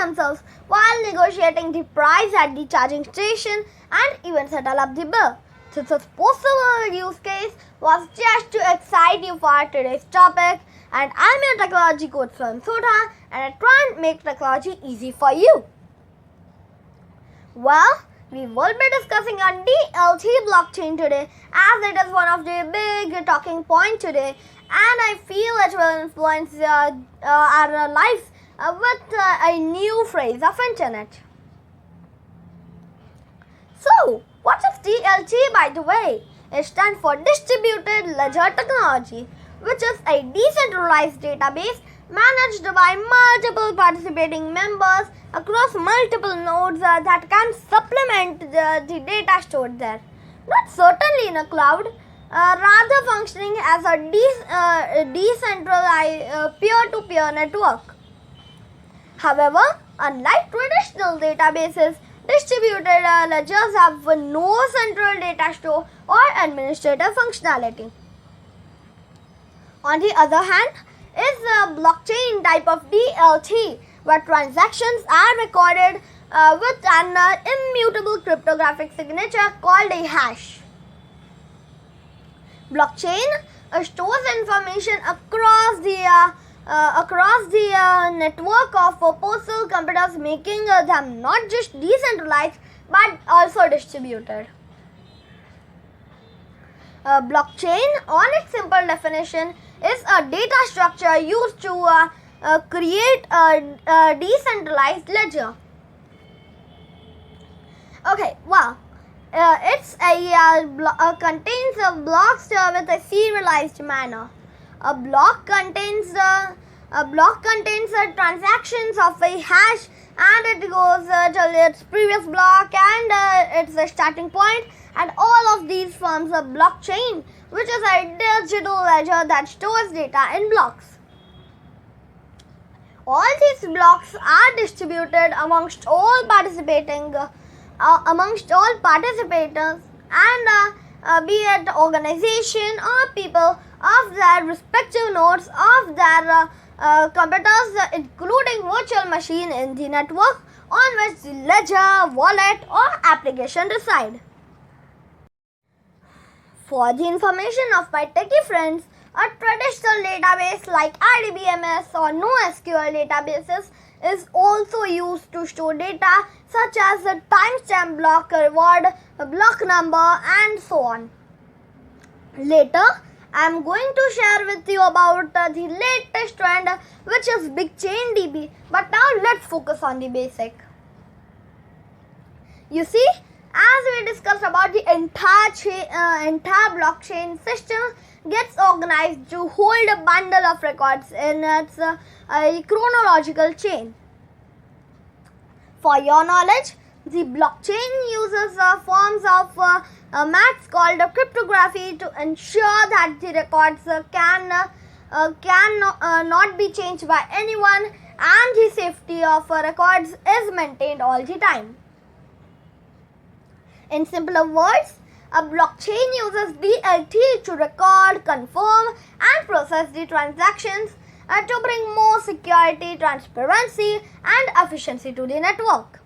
themselves while negotiating the price at the charging station and even settle up the bill. So this possible use case was just to excite you for today's topic, and I'm your technology coach from Sudha, and I try and make technology easy for you. Well, we will be discussing on DLT blockchain today, as it is one of the big talking points today, and I feel it will influence our lives with a new phrase of internet. So, what is DLT, by the way? It stands for Distributed Ledger Technology, which is a decentralized database managed by multiple participating members across multiple nodes that can supplement the data stored there. Not certainly in a cloud, rather functioning as a decentralized peer-to-peer network. However, unlike traditional databases, distributed ledgers have no central data store or administrative functionality. On the other hand, is a blockchain type of DLT, where transactions are recorded with an immutable cryptographic signature called a hash. Blockchain stores information across the network of postal computers, making them not just decentralized but also distributed. Blockchain, on its simple definition, is a data structure used to create a decentralized ledger. Okay, well, it's contains blocks with a serialized manner. A block contains the transactions of a hash, and it goes till its previous block and its starting point, and all of these forms a blockchain, which is a digital ledger that stores data in blocks. All these blocks are distributed amongst all participators, and be it organization or people of their respective nodes of their computers, including virtual machine in the network on which the ledger, wallet or application reside. For the information of my techie friends, a traditional database like RDBMS or NoSQL databases is also used to store data such as the timestamp block, reward, block number, and so on. Later, I am going to share with you about the latest trend, which is BigChain DB. But now let's focus on the basic. You see, as we discussed about the entire blockchain system gets organized to hold a bundle of records in its chronological chain. For your knowledge, the blockchain uses forms of maths called cryptography to ensure that the records can not be changed by anyone, and the safety of records is maintained all the time. In simpler words, a blockchain uses DLT to record, confirm, and process the transactions to bring more security, transparency, and efficiency to the network.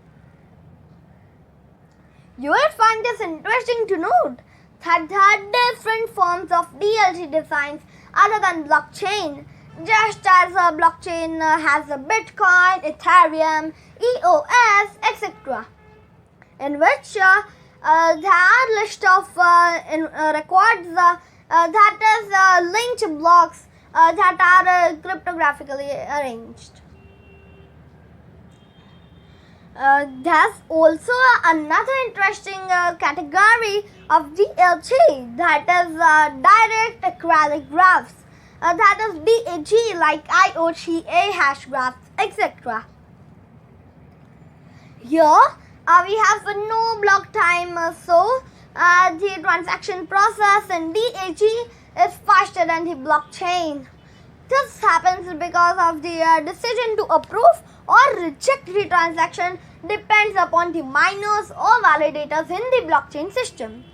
You will find this interesting to note that there are different forms of DLT designs other than blockchain, just as a blockchain has a Bitcoin, Ethereum, EOS, etc., in which there are list of records that is linked blocks that are cryptographically arranged. There's also another interesting category of DLT, that is direct acyclic graphs, that is DAG, like IOTA hash graphs, etc. Here we have no block time, so the transaction process in DAG is faster than the blockchain. This happens because of the decision to approve or reject the transaction depends upon the miners or validators in the blockchain system.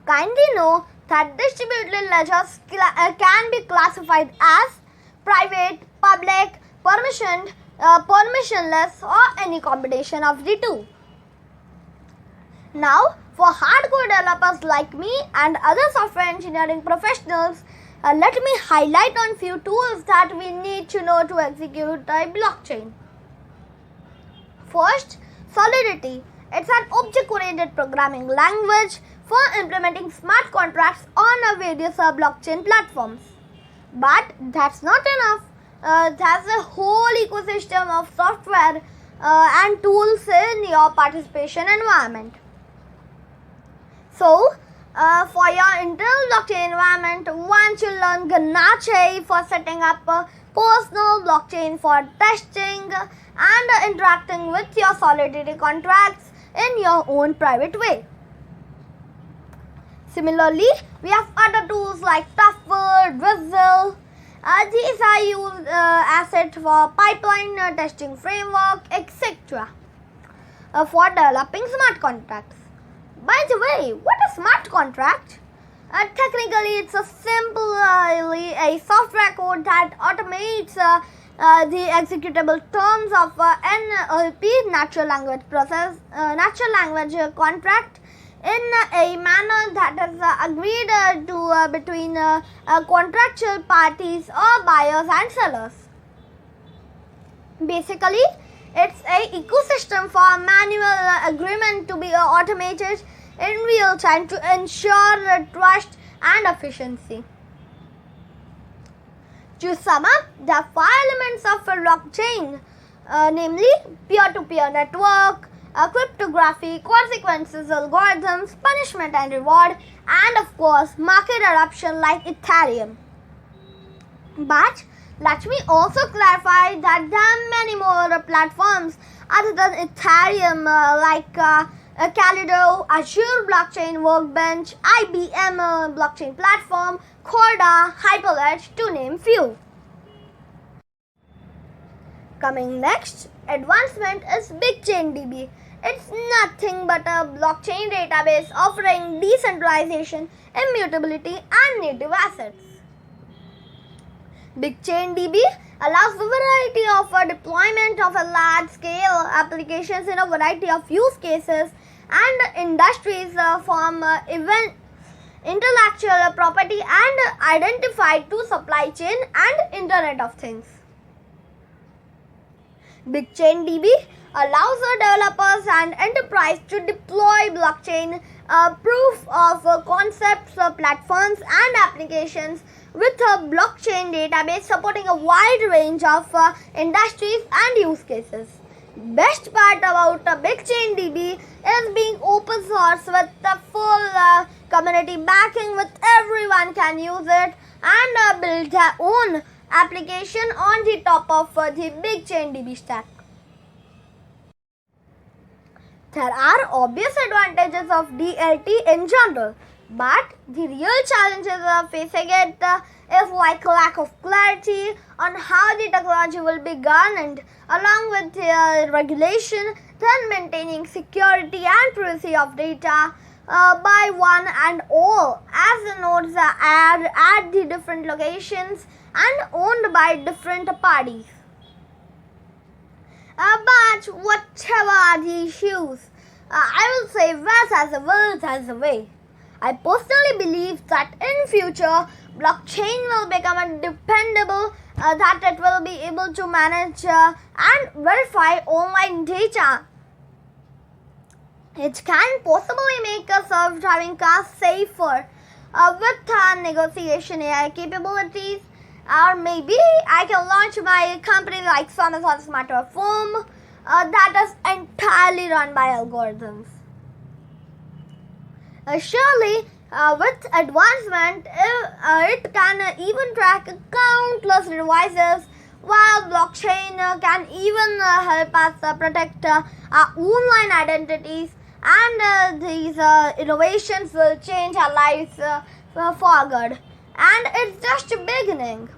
Kindly know that distributed ledgers can be classified as private, public, permissioned, permissionless, or any combination of the two. Now, for hardcore developers like me and other software engineering professionals, let me highlight on few tools that we need to know to execute a blockchain. First, Solidity. It's an object-oriented programming language for implementing smart contracts on various blockchain platforms. But that's not enough. There's a whole ecosystem of software and tools in your participation environment. So, for your internal blockchain environment, once you learn Ganache for setting up a personal blockchain for testing and interacting with your Solidity contracts in your own private way. Similarly, we have other tools like Tuffer, Drizzle. These are used as it for pipeline testing framework, etc. For developing smart contracts. By the way, what is smart contract? Technically, it's simply a software code that automates the executable terms of NLP, natural language contract, in a manner that is agreed to between contractual parties or buyers and sellers. Basically, it's an ecosystem for manual agreement to be automated in real time to ensure trust and efficiency. To sum up, there are 5 elements of a blockchain, namely peer-to-peer network, cryptography, consequences, algorithms, punishment and reward, and of course market adoption like Ethereum. But let me also clarify that there are many more platforms other than Ethereum like Calido, Azure Blockchain Workbench, IBM Blockchain Platform, Corda, Hyperledge, to name few. Coming next, advancement is BigChain DB. It's nothing but a blockchain database offering decentralization, immutability, and native assets. BigChain DB allows a variety of deployment of a large-scale applications in a variety of use cases and industries from even intellectual property and identified to supply chain and Internet of Things. BigChain DB allows developers and enterprise to deploy blockchain proof of concepts, platforms, and applications with a blockchain database supporting a wide range of industries and use cases. Best part about BigChain DB is being open source with the full community backing, with everyone can use it and build their own application on the top of the BigChain DB stack. There are obvious advantages of DLT in general, but the real challenges facing it is like lack of clarity on how the technology will be governed, along with the regulation, then maintaining security and privacy of data by one and all, as the nodes are at the different locations and owned by different parties. But whatever are the issues, I will say where there's a will, there's a way. I personally believe that in future, blockchain will become a dependable, that it will be able to manage and verify online data. It can possibly make a self-driving car safer with negotiation AI capabilities. Or maybe I can launch my company like Amazon Smarter Firm that is entirely run by algorithms. Surely, with advancement, it can even track countless devices, while blockchain can even help us protect our online identities, and these innovations will change our lives for good. And it's just beginning.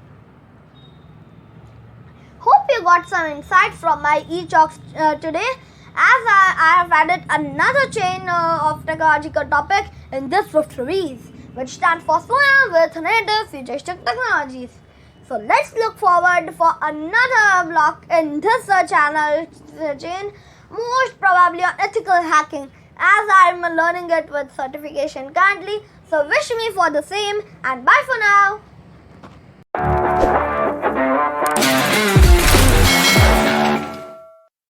Hope you got some insight from my e-talks today, as I have added another chain of technological topic in this SWIFT series, which stands for Swim with Native Futuristic Technologies. So let's look forward for another block in this channel chain, most probably on ethical hacking, as I'm learning it with certification currently. So wish me for the same, and bye for now.